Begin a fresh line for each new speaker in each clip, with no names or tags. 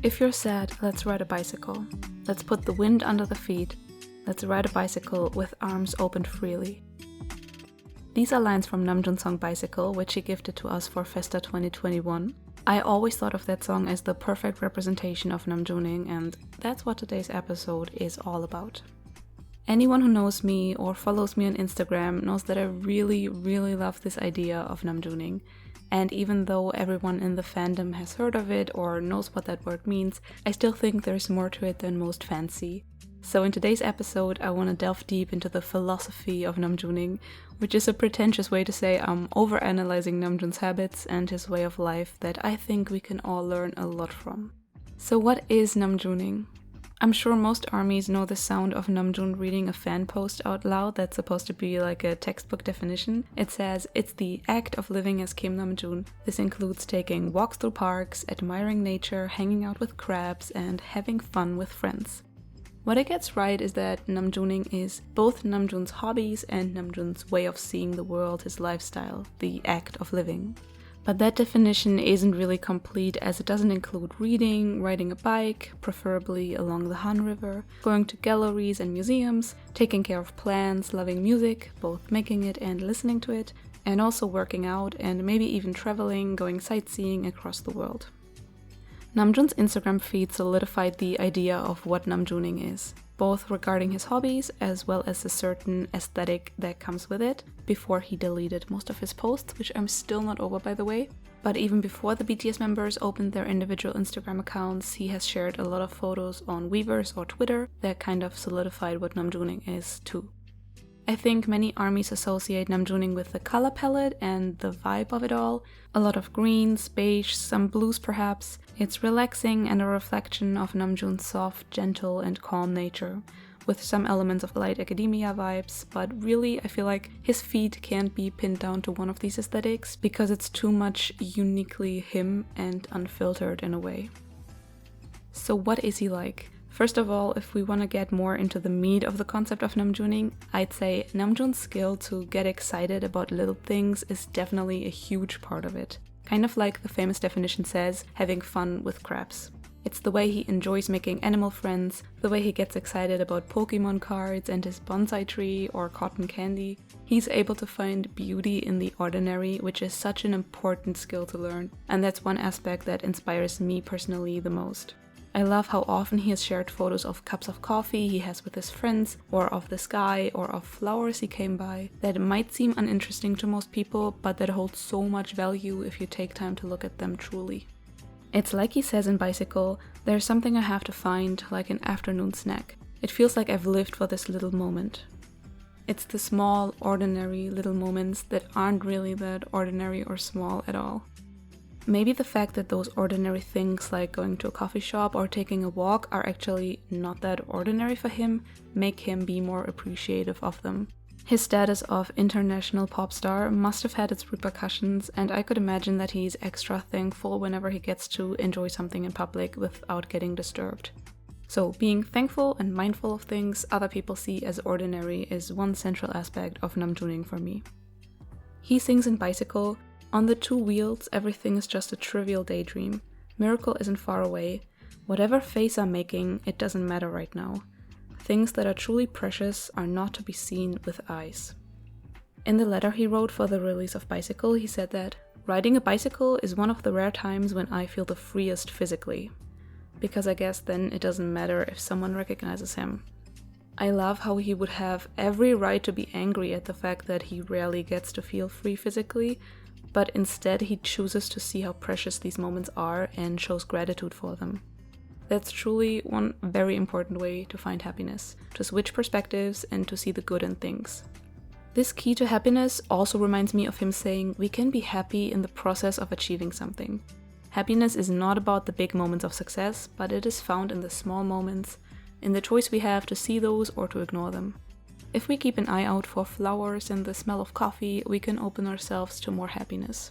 If you're sad, let's ride a bicycle. Let's put the wind under the feet. Let's ride a bicycle with arms opened freely. These are lines from Namjoon's song Bicycle, which he gifted to us for Festa 2021. I always thought of that song as the perfect representation of Namjooning, and that's what today's episode is all about. Anyone who knows me or follows me on Instagram knows that I really love this idea of Namjooning. And even though everyone in the fandom has heard of it or knows what that word means, I still think there's more to it than most fancy. So in today's episode, I want to delve deep into the philosophy of Namjooning, which is a pretentious way to say I'm overanalyzing Namjoon's habits and his way of life that I think we can all learn a lot from. So what is Namjooning? I'm sure most armies know the sound of Namjoon reading a fan post out loud that's supposed to be like a textbook definition. It says, "It's the act of living as Kim Namjoon. This includes taking walks through parks, admiring nature, hanging out with crabs, and having fun with friends." What it gets right is that Namjooning is both Namjoon's hobbies and Namjoon's way of seeing the world, his lifestyle, the act of living. But that definition isn't really complete, as it doesn't include reading, riding a bike, preferably along the Han River, going to galleries and museums, taking care of plants, loving music, both making it and listening to it, and also working out and maybe even traveling, going sightseeing across the world. Namjoon's Instagram feed solidified the idea of what Namjooning is, both regarding his hobbies as well as a certain aesthetic that comes with it, before he deleted most of his posts, which I'm still not over by the way. But even before the BTS members opened their individual Instagram accounts, he has shared a lot of photos on Weverse or Twitter that kind of solidified what Namjooning is too. I think many armies associate Namjooning with the color palette and the vibe of it all. A lot of greens, beige, some blues perhaps. It's relaxing and a reflection of Namjoon's soft, gentle and calm nature, with some elements of light academia vibes, but really I feel like his feed can't be pinned down to one of these aesthetics because it's too much uniquely him and unfiltered in a way. So what is he like? First of all, if we want to get more into the meat of the concept of Namjooning, I'd say Namjoon's skill to get excited about little things is definitely a huge part of it. Kind of like the famous definition says, having fun with crabs. It's the way he enjoys making animal friends, the way he gets excited about Pokemon cards and his bonsai tree or cotton candy. He's able to find beauty in the ordinary, which is such an important skill to learn, and that's one aspect that inspires me personally the most. I love how often he has shared photos of cups of coffee he has with his friends, or of the sky, or of flowers he came by, that might seem uninteresting to most people, but that hold so much value if you take time to look at them truly. It's like he says in Bicycle, "There's something I have to find, like an afternoon snack. It feels like I've lived for this little moment." It's the small, ordinary little moments that aren't really that ordinary or small at all. Maybe the fact that those ordinary things like going to a coffee shop or taking a walk are actually not that ordinary for him make him be more appreciative of them. His status of international pop star must have had its repercussions, and I could imagine that he's extra thankful whenever he gets to enjoy something in public without getting disturbed. So being thankful and mindful of things other people see as ordinary is one central aspect of Namjooning for me. He sings in Bicycle, "On the two wheels, everything is just a trivial daydream. Miracle isn't far away. Whatever face I'm making, it doesn't matter right now. Things that are truly precious are not to be seen with eyes." In the letter he wrote for the release of Bicycle, he said that, "Riding a bicycle is one of the rare times when I feel the freest physically. Because I guess then it doesn't matter if someone recognizes him." I love how he would have every right to be angry at the fact that he rarely gets to feel free physically, but instead he chooses to see how precious these moments are and shows gratitude for them. That's truly one very important way to find happiness, to switch perspectives and to see the good in things. This key to happiness also reminds me of him saying we can be happy in the process of achieving something. Happiness is not about the big moments of success, but it is found in the small moments, in the choice we have to see those or to ignore them. If we keep an eye out for flowers and the smell of coffee, we can open ourselves to more happiness.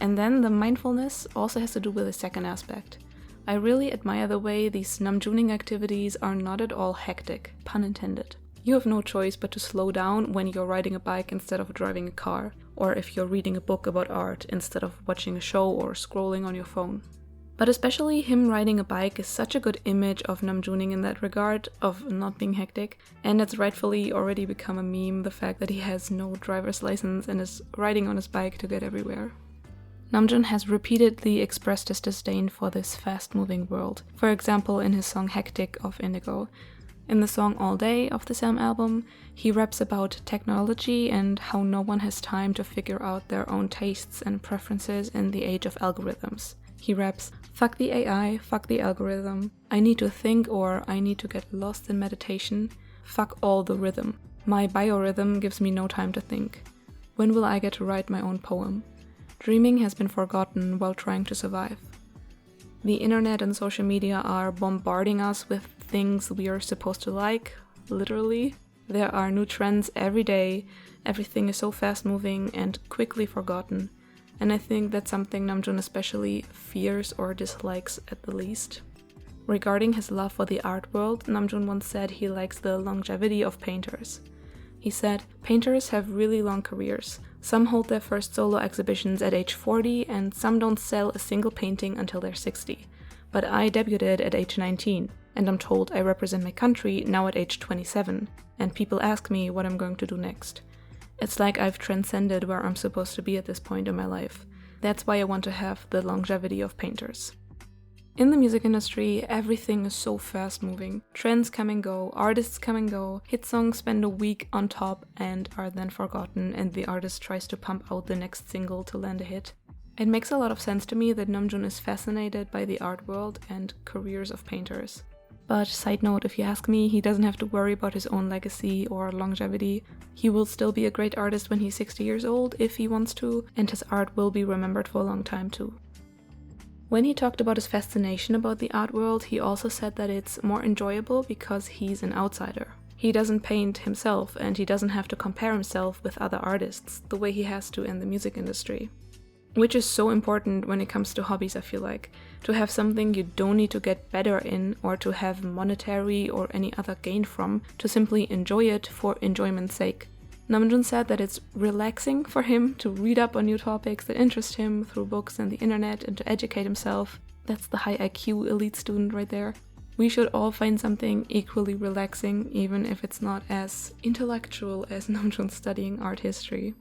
And then the mindfulness also has to do with the second aspect. I really admire the way these Namjooning activities are not at all hectic, pun intended. You have no choice but to slow down when you're riding a bike instead of driving a car, or if you're reading a book about art instead of watching a show or scrolling on your phone. But especially him riding a bike is such a good image of Namjooning in that regard, of not being hectic, and it's rightfully already become a meme, the fact that he has no driver's license and is riding on his bike to get everywhere. Namjoon has repeatedly expressed his disdain for this fast-moving world, for example in his song Hectic of Indigo. In the song All Day of the same album, he raps about technology and how no one has time to figure out their own tastes and preferences in the age of algorithms. He raps, "Fuck the AI, fuck the algorithm, I need to think or I need to get lost in meditation, fuck all the rhythm. My biorhythm gives me no time to think. When will I get to write my own poem? Dreaming has been forgotten while trying to survive." The internet and social media are bombarding us with things we are supposed to like, literally. There are new trends every day, everything is so fast moving and quickly forgotten. And I think that's something Namjoon especially fears or dislikes at the least. Regarding his love for the art world, Namjoon once said he likes the longevity of painters. He said, "Painters have really long careers. Some hold their first solo exhibitions at age 40 and some don't sell a single painting until they're 60. But I debuted at age 19 and I'm told I represent my country now at age 27 and people ask me what I'm going to do next. It's like I've transcended where I'm supposed to be at this point in my life. That's why I want to have the longevity of painters." In the music industry, everything is so fast moving. Trends come and go, artists come and go, hit songs spend a week on top and are then forgotten and the artist tries to pump out the next single to land a hit. It makes a lot of sense to me that Namjoon is fascinated by the art world and careers of painters. But side note, if you ask me, he doesn't have to worry about his own legacy or longevity. He will still be a great artist when he's 60 years old if he wants to, and his art will be remembered for a long time too. When he talked about his fascination about the art world, he also said that it's more enjoyable because he's an outsider. He doesn't paint himself and he doesn't have to compare himself with other artists the way he has to in the music industry. Which is so important when it comes to hobbies, I feel like. To have something you don't need to get better in or to have monetary or any other gain from, to simply enjoy it for enjoyment's sake. Namjoon said that it's relaxing for him to read up on new topics that interest him through books and the internet and to educate himself. That's the high IQ elite student right there. We should all find something equally relaxing, even if it's not as intellectual as Namjoon studying art history.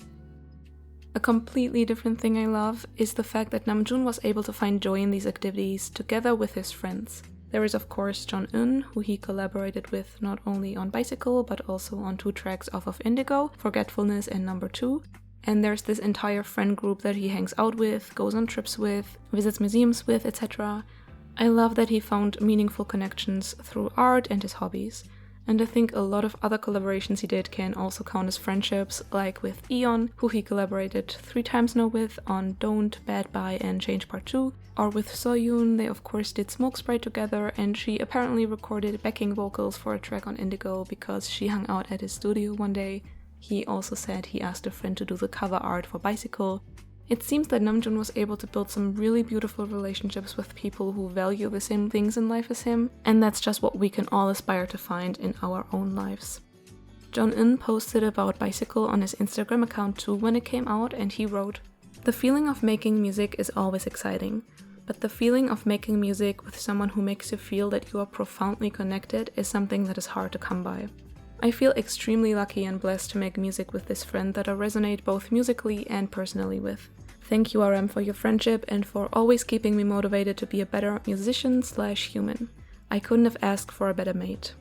A completely different thing I love is the fact that Namjoon was able to find joy in these activities together with his friends. There is of course Jeon-eun, who he collaborated with not only on Bicycle but also on 2 tracks off of Indigo, Forgetfulness and Number 2. And there's this entire friend group that he hangs out with, goes on trips with, visits museums with, etc. I love that he found meaningful connections through art and his hobbies. And I think a lot of other collaborations he did can also count as friendships, like with Eon, who he collaborated 3 times now with on Don't, Bad Bye and Change Part 2, or with Soyoon, they of course did Smoke Spray together and she apparently recorded backing vocals for a track on Indigo because she hung out at his studio one day. He also said he asked a friend to do the cover art for Bicycle. It seems that Namjoon was able to build some really beautiful relationships with people who value the same things in life as him, and that's just what we can all aspire to find in our own lives. Jeon-eun posted about Bicycle on his Instagram account too when it came out, and he wrote, "The feeling of making music is always exciting, but the feeling of making music with someone who makes you feel that you are profoundly connected is something that is hard to come by. I feel extremely lucky and blessed to make music with this friend that I resonate both musically and personally with. Thank you, RM, for your friendship and for always keeping me motivated to be a better musician/human. I couldn't have asked for a better mate."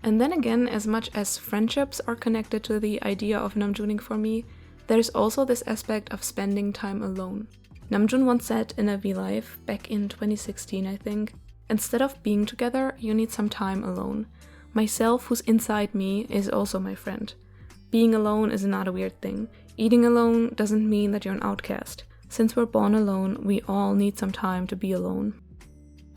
And then again, as much as friendships are connected to the idea of Namjooning for me, there's also this aspect of spending time alone. Namjoon once said in a V-Live, back in 2016 I think, "Instead of being together, you need some time alone. Myself who's inside me is also my friend. Being alone is not a weird thing. Eating alone doesn't mean that you're an outcast. Since we're born alone, we all need some time to be alone."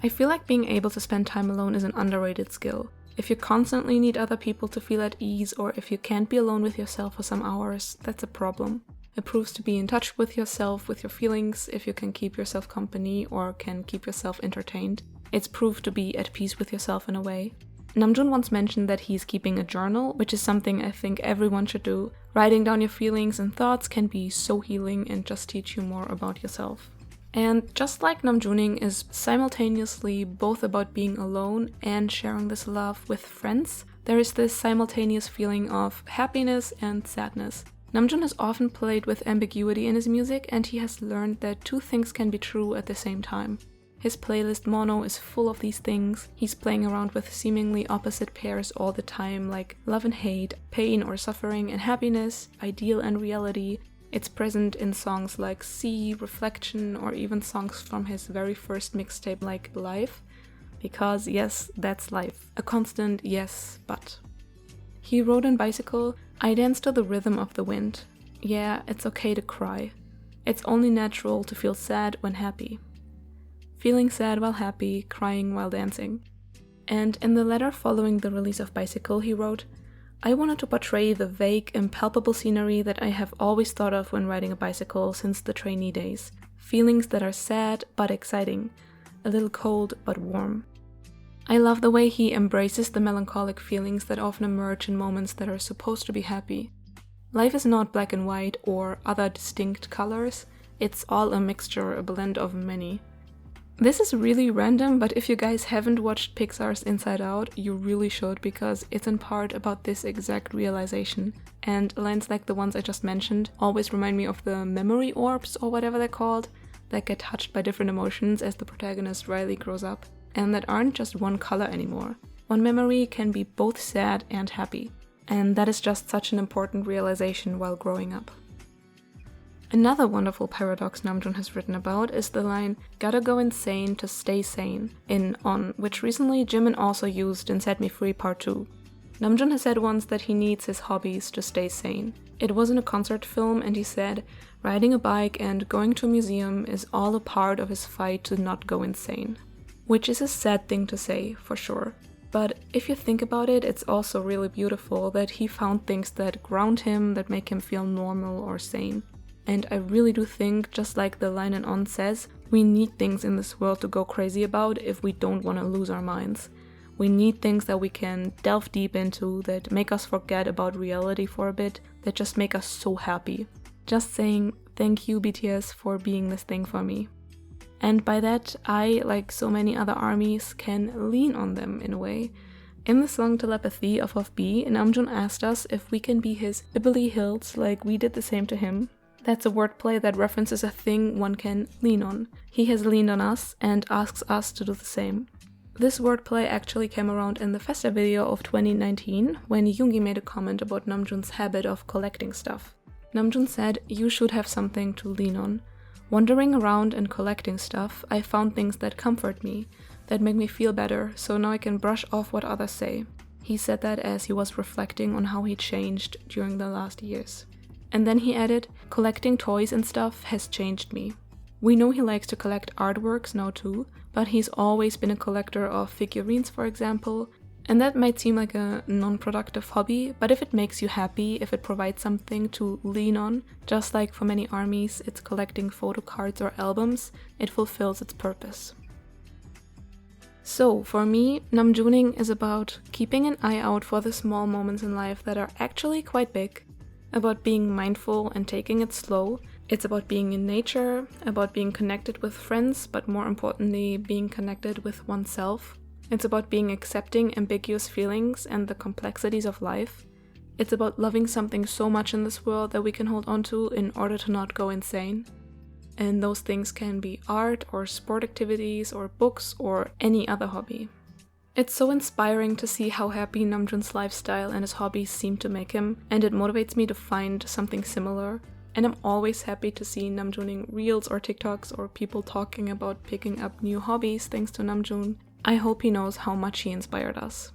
I feel like being able to spend time alone is an underrated skill. If you constantly need other people to feel at ease, or if you can't be alone with yourself for some hours, that's a problem. It proves to be in touch with yourself, with your feelings, if you can keep yourself company or can keep yourself entertained. It's proved to be at peace with yourself in a way. Namjoon once mentioned that he's keeping a journal, which is something I think everyone should do. Writing down your feelings and thoughts can be so healing and just teach you more about yourself. And just like Namjooning is simultaneously both about being alone and sharing this love with friends, there is this simultaneous feeling of happiness and sadness. Namjoon has often played with ambiguity in his music, and he has learned that two things can be true at the same time. His playlist Mono is full of these things. He's playing around with seemingly opposite pairs all the time, like love and hate, pain or suffering and happiness, ideal and reality. It's present in songs like Sea, Reflection, or even songs from his very first mixtape like Life. Because yes, that's life. A constant yes, but. He wrote in Bicycle, "I dance to the rhythm of the wind. Yeah, it's okay to cry. It's only natural to feel sad when happy. Feeling sad while happy, crying while dancing." And in the letter following the release of Bicycle, he wrote, "I wanted to portray the vague, impalpable scenery that I have always thought of when riding a bicycle since the trainee days. Feelings that are sad but exciting, a little cold but warm." I love the way he embraces the melancholic feelings that often emerge in moments that are supposed to be happy. Life is not black and white or other distinct colors, it's all a mixture, a blend of many. This is really random, but if you guys haven't watched Pixar's Inside Out, you really should, because it's in part about this exact realization. And lines like the ones I just mentioned always remind me of the memory orbs, or whatever they're called, that get touched by different emotions as the protagonist Riley grows up, and that aren't just one color anymore. One memory can be both sad and happy, and that is just such an important realization while growing up. Another wonderful paradox Namjoon has written about is the line, "Gotta go insane to stay sane," in On, which recently Jimin also used in Set Me Free Part 2. Namjoon has said once that he needs his hobbies to stay sane. It was in a concert film, and he said, riding a bike and going to a museum is all a part of his fight to not go insane. Which is a sad thing to say, for sure. But if you think about it, it's also really beautiful that he found things that ground him, that make him feel normal or sane. And I really do think, just like the line in On says, we need things in this world to go crazy about if we don't want to lose our minds. We need things that we can delve deep into, that make us forget about reality for a bit, that just make us so happy. Just saying, thank you BTS for being this thing for me. And by that, I, like so many other armies, can lean on them in a way. In the song Telepathy of B, Namjoon asked us if we can be his Bibbly Hills like we did the same to him. That's a wordplay that references a thing one can lean on. He has leaned on us and asks us to do the same. This wordplay actually came around in the Festa video of 2019 when yoongi made a comment about Namjoon's habit of collecting stuff. Namjoon said, "You should have something to lean on. Wandering around and collecting stuff, I found things that comfort me, that make me feel better, so now I can brush off what others say." He said that as he was reflecting on how he changed during the last years. And then he added, "Collecting toys and stuff has changed me." We know he likes to collect artworks now too, but he's always been a collector of figurines, for example, and that might seem like a non-productive hobby, but if it makes you happy, if it provides something to lean on, just like for many armies it's collecting photo cards or albums, it fulfills its purpose. So, for me, Namjooning is about keeping an eye out for the small moments in life that are actually quite big, about being mindful and taking it slow. It's about being in nature, about being connected with friends, but more importantly, being connected with oneself. It's about being accepting ambiguous feelings and the complexities of life. It's about loving something so much in this world that we can hold on to in order to not go insane. And those things can be art or sport activities or books or any other hobby. It's so inspiring to see how happy Namjoon's lifestyle and his hobbies seem to make him, and it motivates me to find something similar. And I'm always happy to see Namjooning reels or TikToks or people talking about picking up new hobbies thanks to Namjoon. I hope he knows how much he inspired us.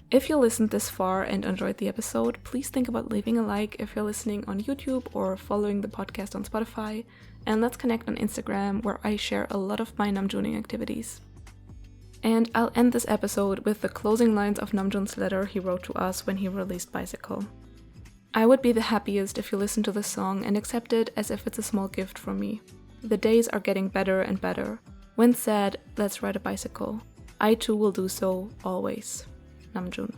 If you listened this far and enjoyed the episode, please think about leaving a like if you're listening on YouTube or following the podcast on Spotify, and let's connect on Instagram where I share a lot of my Namjooning activities. And I'll end this episode with the closing lines of Namjoon's letter he wrote to us when he released Bicycle. "I would be the happiest if you listen to this song and accept it as if it's a small gift from me. The days are getting better and better. When sad, let's ride a bicycle. I too will do so, always. Namjoon."